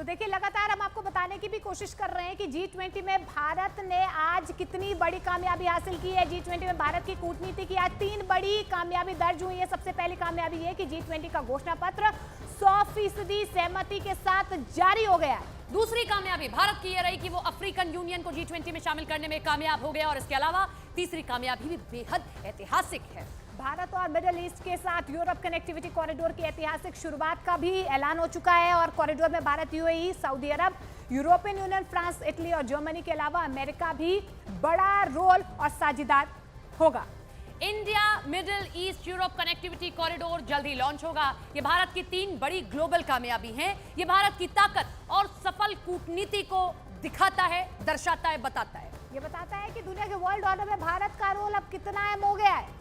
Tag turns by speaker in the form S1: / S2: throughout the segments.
S1: तो देखिए, लगातार हम आपको बताने की भी कोशिश कर रहे हैं कि G20 में भारत ने आज कितनी बड़ी कामयाबी हासिल की है। G20 में भारत की कूटनीति की आज 3 बड़ी कामयाबी दर्ज हुई है। सबसे पहली कामयाबी ये कि G20 का घोषणा पत्र 100% सहमति के साथ जारी हो गया है।
S2: दूसरी कामयाबी भारत की यह रही कि वो अफ्रीकन यूनियन को G20 में शामिल करने में कामयाब हो गया। और इसके अलावा तीसरी कामयाबी भी बेहद ऐतिहासिक है।
S1: भारत और मिडिल ईस्ट के साथ यूरोप कनेक्टिविटी कॉरिडोर की ऐतिहासिक शुरुआत का भी ऐलान हो चुका है। और कॉरिडोर में भारत, यूएई, सऊदी अरब, यूरोपियन यूनियन, फ्रांस, इटली और जर्मनी के अलावा अमेरिका भी बड़ा रोल और साझेदार होगा।
S2: India middle east Europe connectivity corridor जल्द ही लॉन्च होगा। ये भारत की 3 बड़ी ग्लोबल कामयाबी हैं। ये भारत की ताकत और सफल कूटनीति को दिखाता है, दर्शाता है, बताता है।
S1: ये बताता है कि दुनिया के वर्ल्ड ऑर्डर में भारत का रोल अब कितना अहम हो गया है।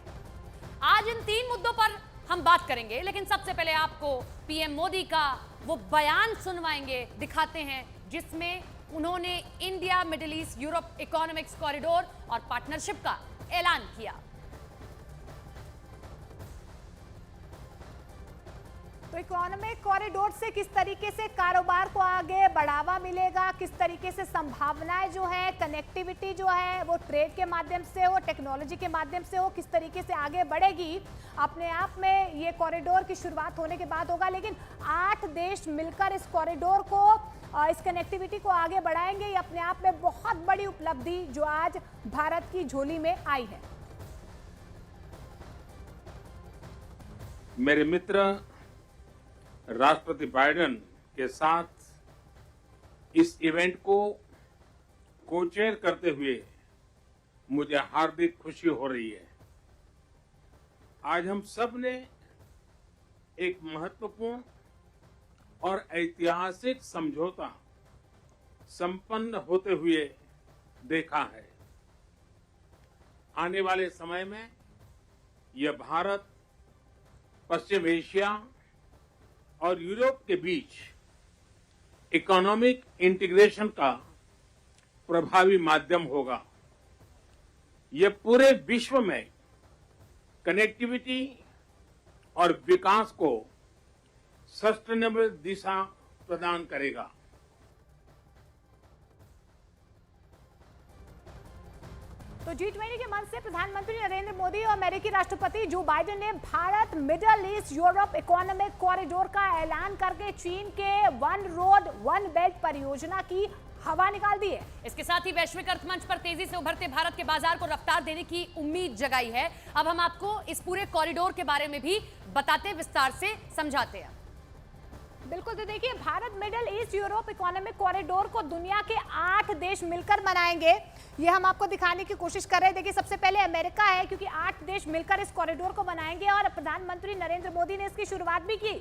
S2: आज इन 3 मुद्दों पर हम बात करेंगे, लेकिन सबसे पहले आपको पीएम मोदी का वो बयान सुनवाएंगे, दिखाते हैं, जिसमें उन्होंने India middle east Europe economics corridor और पार्टनरशिप का ऐलान किया।
S1: तो इकोनॉमिक कॉरिडोर से किस तरीके से कारोबार को आगे बढ़ावा मिलेगा, किस तरीके से संभावनाएं जो है, कनेक्टिविटी जो है वो ट्रेड के माध्यम से हो, टेक्नोलॉजी के माध्यम से हो, किस तरीके से आगे बढ़ेगी, अपने आप में ये कॉरिडोर की शुरुआत होने के बाद होगा। लेकिन 8 देश मिलकर इस कॉरिडोर को, इस कनेक्टिविटी को आगे बढ़ाएंगे। ये अपने आप में बहुत बड़ी उपलब्धि जो आज भारत की झोली में आई है।
S3: मेरे मित्र राष्ट्रपति बाइडेन के साथ इस इवेंट को को-चेयर करते हुए मुझे हार्दिक खुशी हो रही है। आज हम सब ने एक महत्वपूर्ण और ऐतिहासिक समझौता संपन्न होते हुए देखा है। आने वाले समय में यह भारत, पश्चिम एशिया और यूरोप के बीच इकोनॉमिक इंटीग्रेशन का प्रभावी माध्यम होगा। यह पूरे विश्व में कनेक्टिविटी और विकास को सस्टेनेबल दिशा प्रदान करेगा।
S1: तो G20 के मंच से प्रधानमंत्री नरेंद्र मोदी और अमेरिकी राष्ट्रपति जो बाइडेन ने Bharat middle east Europe economic corridor का ऐलान करके चीन के वन रोड वन बेल्ट परियोजना की हवा निकाल दी है।
S2: इसके साथ ही वैश्विक अर्थमंच पर तेजी से उभरते भारत के बाजार को रफ्तार देने की उम्मीद जगाई है। अब हम आपको इस पूरे कॉरिडोर के बारे में भी बताते, विस्तार से समझाते हैं।
S1: बिल्कुल, तो देखिए, Bharat middle east Europe economic corridor को दुनिया के 8 देश मिलकर बनाएंगे। ये हम आपको दिखाने की कोशिश कर रहे हैं। देखिए, सबसे पहले अमेरिका है, क्योंकि 8 देश मिलकर इस कॉरिडोर को बनाएंगे और प्रधानमंत्री नरेंद्र मोदी ने इसकी शुरुआत भी की।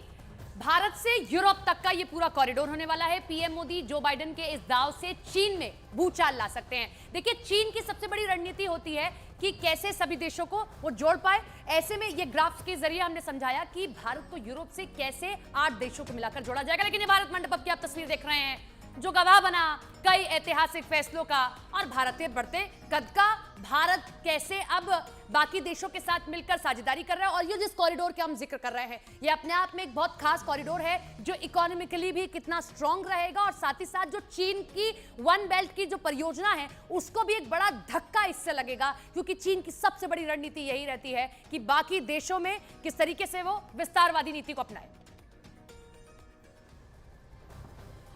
S2: भारत से यूरोप तक का ये पूरा कॉरिडोर होने वाला है। पीएम मोदी जो बाइडेन के इस दाव से चीन में भूचाल ला सकते हैं। देखिए, चीन की सबसे बड़ी रणनीति होती है कि कैसे सभी देशों को वो जोड़ पाए। ऐसे में ये ग्राफ्स के जरिए हमने समझाया कि भारत को यूरोप से कैसे 8 देशों को मिलाकर जोड़ा जाएगा। लेकिन ये भारत मंडप की आप तस्वीर देख रहे हैं, जो गवाह बना कई ऐतिहासिक फैसलों का और भारतीय बढ़ते कद का। भारत कैसे अब बाकी देशों के साथ मिलकर साझेदारी कर रहा है। और ये जिस कॉरिडोर के हम जिक्र कर रहे हैं, ये अपने आप में एक बहुत खास कॉरिडोर है, जो इकोनॉमिकली भी कितना स्ट्रांग रहेगा और साथ ही साथ जो चीन की वन बेल्ट की जो परियोजना है, उसको भी एक बड़ा धक्का इससे लगेगा। क्योंकि चीन की सबसे बड़ी रणनीति यही रहती है कि बाकी देशों में किस तरीके से वो विस्तारवादी नीति को अपनाए।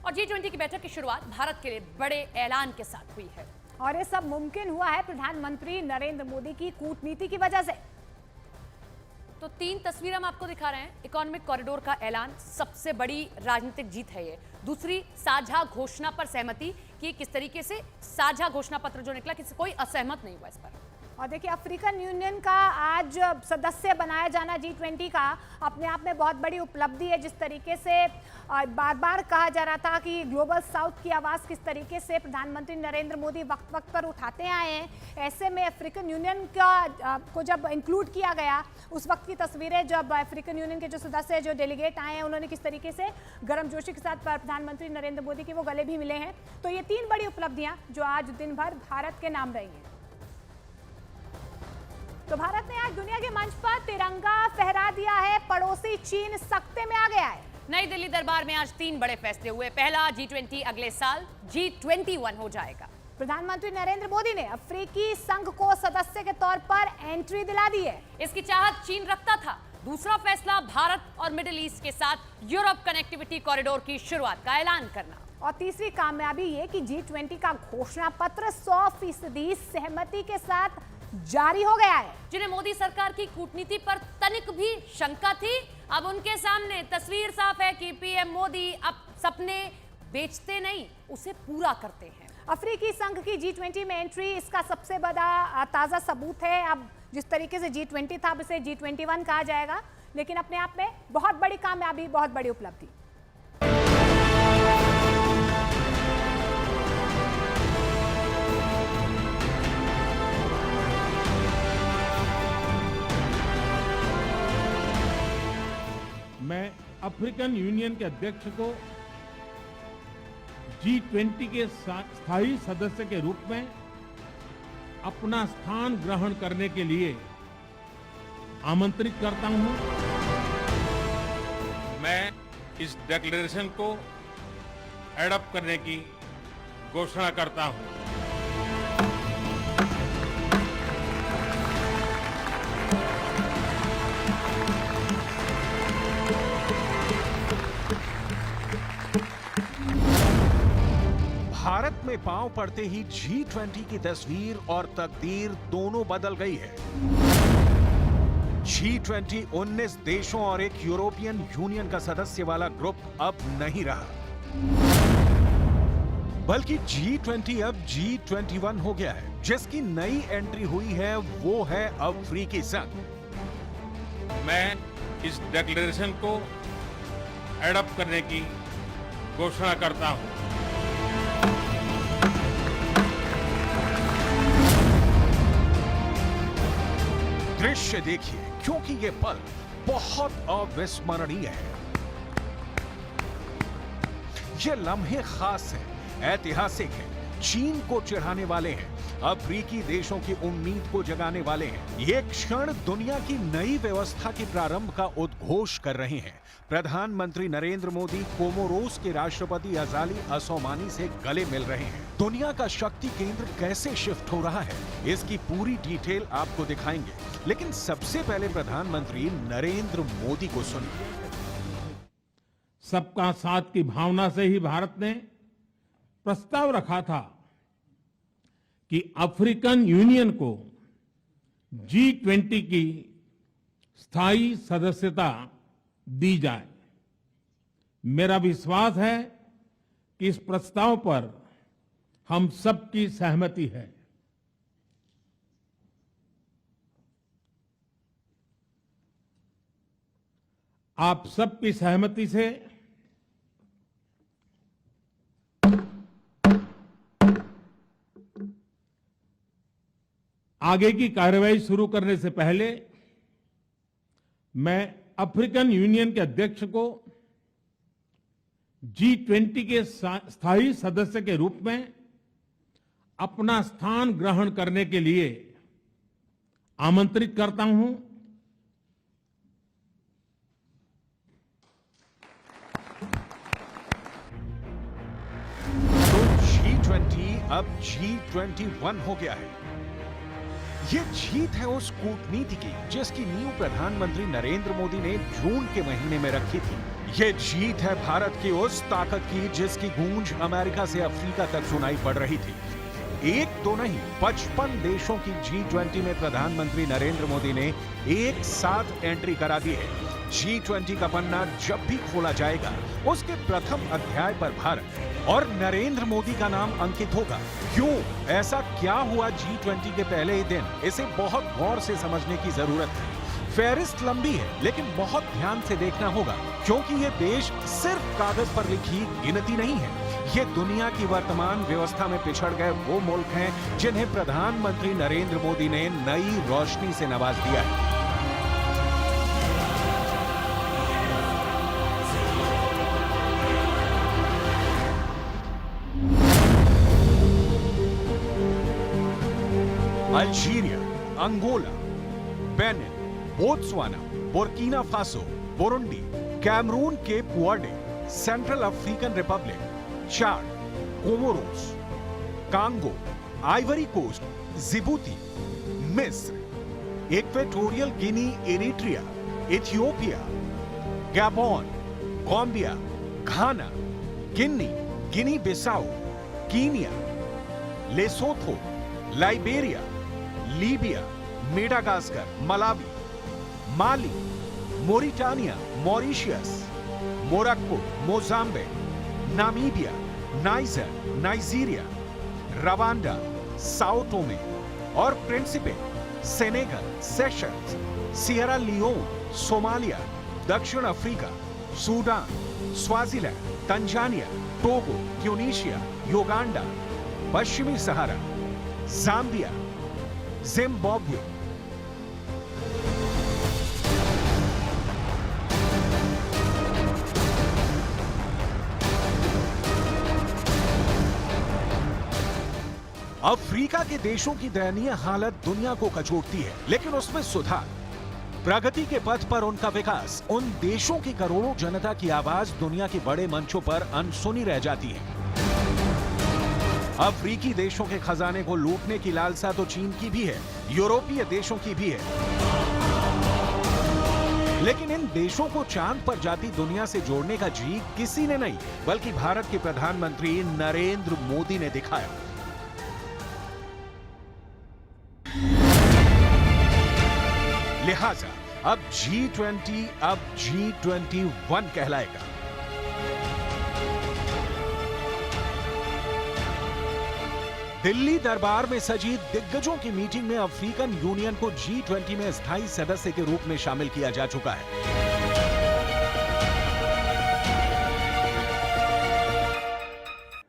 S2: और G20 की बैठक की शुरुआत भारत के लिए बड़े ऐलान के साथ हुई है।
S1: और ये सब मुमकिन हुआ है प्रधानमंत्री नरेंद्र मोदी की कूटनीति की वजह से।
S2: तो 3 तस्वीर हम आपको दिखा रहे हैं। इकोनॉमिक कॉरिडोर का ऐलान, सबसे बड़ी राजनीतिक जीत है ये। दूसरी, साझा घोषणा पर सहमति कि किस तरीके से साझा घोषणा पत्र जो निकला, किसी कोई असहमत नहीं हुआ इस पर।
S1: और देखिए, अफ्रीकन यूनियन का आज सदस्य बनाया जाना G20 का अपने आप में बहुत बड़ी उपलब्धि है। जिस तरीके से बार बार कहा जा रहा था कि ग्लोबल साउथ की आवाज़ किस तरीके से प्रधानमंत्री नरेंद्र मोदी वक्त वक्त पर उठाते आए हैं, ऐसे में अफ्रीकन यूनियन को जब इंक्लूड किया गया, उस वक्त की तस्वीरें जब अफ्रीकन यूनियन के जो सदस्य, जो डेलीगेट आए हैं, उन्होंने किस तरीके से गर्मजोशी के साथ प्रधानमंत्री नरेंद्र मोदी के वो गले भी मिले हैं। तो ये 3 बड़ी उपलब्धियां जो आज दिन भर भारत के नाम रही हैं। तो भारत ने आज दुनिया के मंच पर तिरंगा फहरा दिया है। पड़ोसी चीन सख्ते में आ गया है।
S2: नई दिल्ली दरबार में आज 3 बड़े फैसले हुए। पहला, G20 अगले साल G21 हो जाएगा।
S1: प्रधानमंत्री नरेंद्र मोदी ने अफ्रीकी संघ को सदस्य के तौर पर एंट्री दिला दी है।
S2: इसकी चाहत चीन रखता था। दूसरा फैसला, भारत और मिडिल ईस्ट के साथ यूरोप कनेक्टिविटी कॉरिडोर की शुरुआत का ऐलान करना।
S1: और तीसरी कामयाबी ये कि G20 का घोषणा पत्र 100% सहमति के साथ जारी हो गया है।
S2: जिन्हें मोदी सरकार की कूटनीति पर तनिक भी शंका थी, अब उनके सामने तस्वीर साफ है कि पीएम मोदी अब सपने बेचते नहीं, उसे पूरा करते हैं।
S1: अफ्रीकी संघ की G20 में एंट्री इसका सबसे बड़ा ताजा सबूत है। अब जिस तरीके से G20 था, अब इसे G21 कहा जाएगा, लेकिन अपने आप में बहुत बड़ी कामयाबी, बहुत बड़ी उपलब्धि।
S3: मैं अफ्रीकन यूनियन के अध्यक्ष को G20 के स्थायी सदस्य के रूप में अपना स्थान ग्रहण करने के लिए आमंत्रित करता हूं। मैं इस डिक्लेरेशन को एडॉप्ट करने की घोषणा करता हूं।
S4: भारत में पांव पड़ते ही G20 की तस्वीर और तकदीर दोनों बदल गई है। G20 19 देशों और एक यूरोपियन यूनियन का सदस्य वाला ग्रुप अब नहीं रहा, बल्कि G20 अब G21 हो गया है। जिसकी नई एंट्री हुई है वो है अफ्रीकी संघ।
S3: मैं इस डिक्लेरेशन को एडॉप्ट करने की घोषणा करता हूं।
S4: दृश्य देखिए, क्योंकि ये पल बहुत अविस्मरणीय है। ये लम्हे खास हैं, ऐतिहासिक हैं, चीन को चिढ़ाने वाले हैं, अफ्रीकी देशों की उम्मीद को जगाने वाले हैं। ये क्षण दुनिया की नई व्यवस्था के प्रारंभ का उद्घोष कर रहे हैं। प्रधानमंत्री नरेंद्र मोदी कोमोरोस के राष्ट्रपति अजाली असोमानी से गले मिल रहे हैं। दुनिया का शक्ति केंद्र कैसे शिफ्ट हो रहा है, इसकी पूरी डिटेल आपको दिखाएंगे, लेकिन सबसे पहले प्रधानमंत्री नरेंद्र मोदी को सुनिए।
S3: सबका साथ की भावना से ही भारत ने प्रस्ताव रखा था कि अफ्रीकन यूनियन को G20 की स्थायी सदस्यता दी जाए। मेरा विश्वास है कि इस प्रस्ताव पर हम सबकी सहमति है। आप सबकी सहमति से आगे की कार्रवाई शुरू करने से पहले मैं अफ्रीकन यूनियन के अध्यक्ष को G20 के स्थायी सदस्य के रूप में अपना स्थान ग्रहण करने के लिए आमंत्रित करता हूं।
S4: तो G20 अब G21 हो गया है। ये जीत है उस कूटनीति की जिसकी नींव प्रधानमंत्री नरेंद्र मोदी ने जून के महीने में रखी थी। ये जीत है भारत की उस ताकत की जिसकी गूंज अमेरिका से अफ्रीका तक सुनाई पड़ रही थी। एक तो नहीं, 55 देशों की G20 में प्रधानमंत्री नरेंद्र मोदी ने एक साथ एंट्री करा दी है। G20 का पन्ना जब भी खोला जाएगा, उसके प्रथम अध्याय पर भारत और नरेंद्र मोदी का नाम अंकित होगा। क्यों, ऐसा क्या हुआ G20 के पहले ही दिन, इसे बहुत गौर से समझने की जरूरत है। फहरिस्त लंबी है, लेकिन बहुत ध्यान से देखना होगा, क्योंकि ये देश सिर्फ कागज पर लिखी गिनती नहीं है। ये दुनिया की वर्तमान व्यवस्था में पिछड़ गए वो मुल्क हैं जिन्हें प्रधानमंत्री नरेंद्र मोदी ने नई रोशनी से नवाज दिया है। Algeria, Angola, Benin, Botswana, Burkina Faso, Burundi, Cameroon के पुआडे, Central African Republic, Chad, Comoros, Congo, Ivory Coast, Djibouti, मिस्र, Equatorial Guinea, Eritrea, Ethiopia, Gabon, Gambia, Ghana, Guinea, Guinea Bissau, Kenya, Lesotho, Liberia, Libya, Madagascar, Malawi, Mali, Mauritania, Mauritius, Morocco, Mozambique, Namibia, Niger, Nigeria, Rwanda, Sao Tome और Principe, Senegal, Seychelles, Sierra Leone, Somalia, दक्षिण Africa, Sudan, Swaziland, Tanzania, Togo, Tunisia, Uganda, पश्चिमी Sahara, Zambia, Zimbabwe, Africa के देशों की दयनीय हालत दुनिया को कचोटती है, लेकिन उसमें सुधार, प्रगति के पथ पर उनका विकास, उन देशों की करोड़ों जनता की आवाज दुनिया के बड़े मंचों पर अनसुनी रह जाती है। अफ्रीकी देशों के खजाने को लूटने की लालसा तो चीन की भी है, यूरोपीय देशों की भी है, लेकिन इन देशों को चांद पर जाती दुनिया से जोड़ने का जी किसी ने नहीं, बल्कि भारत के प्रधानमंत्री नरेंद्र मोदी ने दिखाया। लिहाजा अब G20 अब G21 कहलाएगा। दिल्ली दरबार में सजी दिग्गजों की मीटिंग में अफ्रीकन यूनियन को G20 में स्थायी सदस्य के रूप में शामिल किया जा चुका है।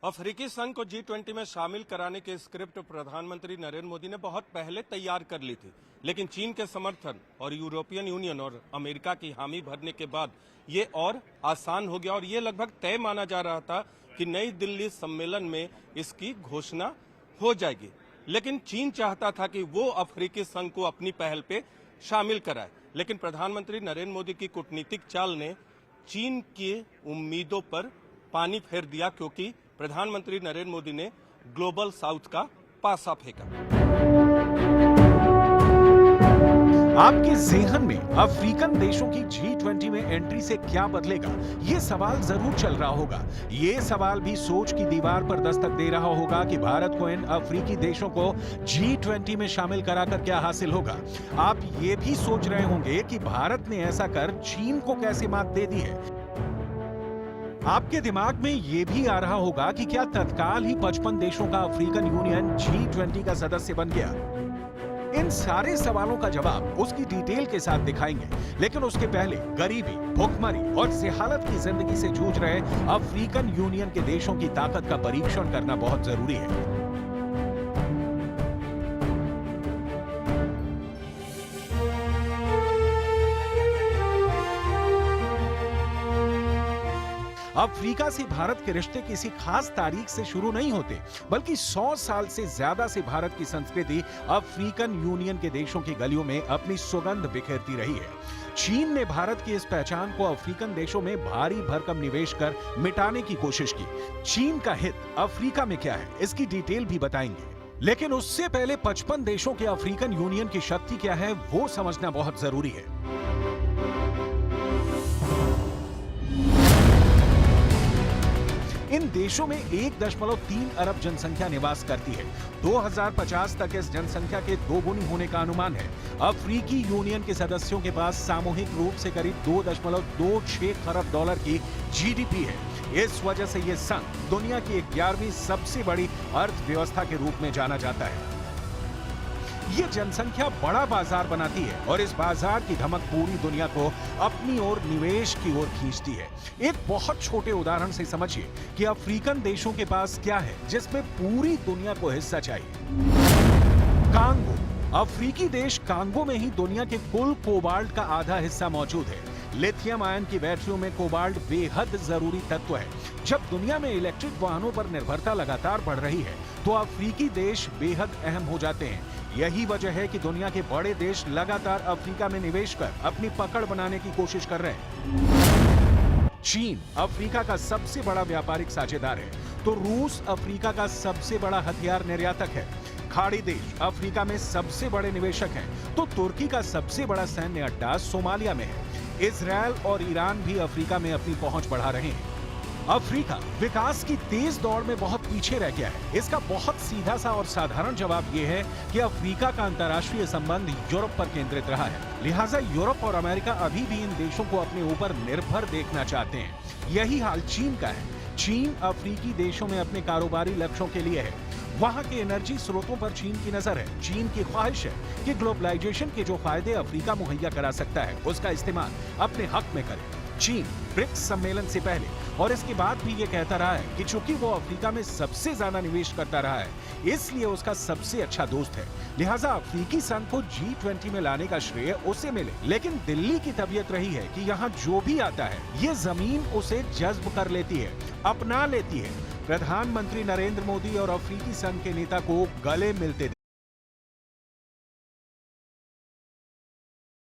S5: अफ्रीकी संघ को G20 में शामिल कराने की स्क्रिप्ट प्रधानमंत्री नरेंद्र मोदी ने बहुत पहले तैयार कर ली थी, लेकिन चीन के समर्थन और यूरोपियन यूनियन और अमेरिका की हामी भरने के बाद ये और आसान हो गया और ये लगभग तय माना जा रहा था कि नई दिल्ली सम्मेलन में इसकी घोषणा हो जाएगी। लेकिन चीन चाहता था कि वो अफ्रीकी संघ को अपनी पहल पे शामिल कराए, लेकिन प्रधानमंत्री नरेंद्र मोदी की कूटनीतिक चाल ने चीन की उम्मीदों पर पानी फेर दिया, क्योंकि प्रधानमंत्री नरेंद्र मोदी ने ग्लोबल साउथ का पासा फेंका।
S4: आपके ज़हन में अफ्रीकन देशों की G20 में एंट्री से क्या बदलेगा, ये सवाल जरूर चल रहा होगा। ये सवाल भी सोच की दीवार पर दस्तक दे रहा होगा कि भारत को इन अफ्रीकी देशों को G20 में शामिल कराकर क्या हासिल होगा। आप ये भी सोच रहे होंगे कि भारत ने ऐसा कर चीन को कैसे मात दे दी है। आपके दिमाग में यह भी आ रहा होगा कि क्या तत्काल ही 55 देशों का अफ्रीकन यूनियन G20 का सदस्य बन गया। इन सारे सवालों का जवाब उसकी डिटेल के साथ दिखाएंगे, लेकिन उसके पहले गरीबी, भुखमरी और सेहालत की जिंदगी से जूझ रहे अफ्रीकन यूनियन के देशों की ताकत का परीक्षण करना बहुत जरूरी है। अफ्रीका से भारत के रिश्ते किसी खास तारीख से शुरू नहीं होते, बल्कि 100 साल से ज्यादा से भारत की संस्कृति अफ्रीकन यूनियन के देशों की गलियों में अपनी सुगंध बिखेरती रही है। चीन ने भारत की इस पहचान को अफ्रीकन देशों में भारी भरकम निवेश कर मिटाने की कोशिश की। चीन का हित अफ्रीका में क्या है, इसकी डिटेल भी बताएंगे, लेकिन उससे पहले 55 देशों के अफ्रीकन यूनियन की शक्ति क्या है वो समझना बहुत जरूरी है। इन देशों में 1.3 अरब जनसंख्या निवास करती है। 2050 तक इस जनसंख्या के दोगुनी होने का अनुमान है। अफ्रीकी यूनियन के सदस्यों के पास सामूहिक रूप से करीब 2.26 खरब डॉलर की जीडीपी है। इस वजह से यह संघ दुनिया की 11वीं सबसे बड़ी अर्थव्यवस्था के रूप में जाना जाता है। ये जनसंख्या बड़ा बाजार बनाती है और इस बाजार की धमक पूरी दुनिया को अपनी ओर निवेश की ओर खींचती है। एक बहुत छोटे उदाहरण से समझिए कि अफ्रीकन देशों के पास क्या है जिसमें पूरी दुनिया को हिस्सा चाहिए। कांगो। अफ्रीकी देश कांगो में ही दुनिया के कुल कोबाल्ट का आधा हिस्सा मौजूद है। लिथियम आयन की बैटरियों में कोबाल्ट बेहद जरूरी तत्व है। जब दुनिया में इलेक्ट्रिक वाहनों पर निर्भरता लगातार बढ़ रही है तो अफ्रीकी देश बेहद अहम हो जाते हैं। यही वजह है कि दुनिया के बड़े देश लगातार अफ्रीका में निवेश कर अपनी पकड़ बनाने की कोशिश कर रहे हैं। चीन अफ्रीका का सबसे बड़ा व्यापारिक साझेदार है, तो रूस अफ्रीका का सबसे बड़ा हथियार निर्यातक है। खाड़ी देश अफ्रीका में सबसे बड़े निवेशक हैं, तो तुर्की का सबसे बड़ा सैन्य अड्डा सोमालिया में है। इजरायल और ईरान भी अफ्रीका में अपनी पहुंच बढ़ा रहे हैं। अफ्रीका विकास की तेज दौड़ में बहुत पीछे रह गया है। इसका बहुत सीधा सा और साधारण जवाब यह है कि अफ्रीका का अंतर्राष्ट्रीय संबंध यूरोप पर केंद्रित रहा है। लिहाजा यूरोप और अमेरिका अभी भी इन देशों को अपने ऊपर निर्भर देखना चाहते हैं। यही हाल चीन का है। चीन अफ्रीकी देशों में अपने कारोबारी लक्ष्यों के लिए है। वहां के एनर्जी स्रोतों पर चीन की नजर है। चीन की ख्वाहिश है कि ग्लोबलाइजेशन के जो फायदे अफ्रीका मुहैया करा सकता है, उसका इस्तेमाल अपने हक में करे। चीन ब्रिक्स सम्मेलन से पहले और इसके बाद भी ये कहता रहा है कि चूंकि वो अफ्रीका में सबसे ज्यादा निवेश करता रहा है, इसलिए उसका सबसे अच्छा दोस्त है। लिहाजा अफ्रीकी संघ को G20 में लाने का श्रेय उसे मिले। लेकिन दिल्ली की तबीयत रही है कि यहाँ जो भी आता है, ये जमीन उसे जज्ब कर लेती है, अपना लेती है। प्रधानमंत्री नरेंद्र मोदी और अफ्रीकी संघ के नेता को गले मिलते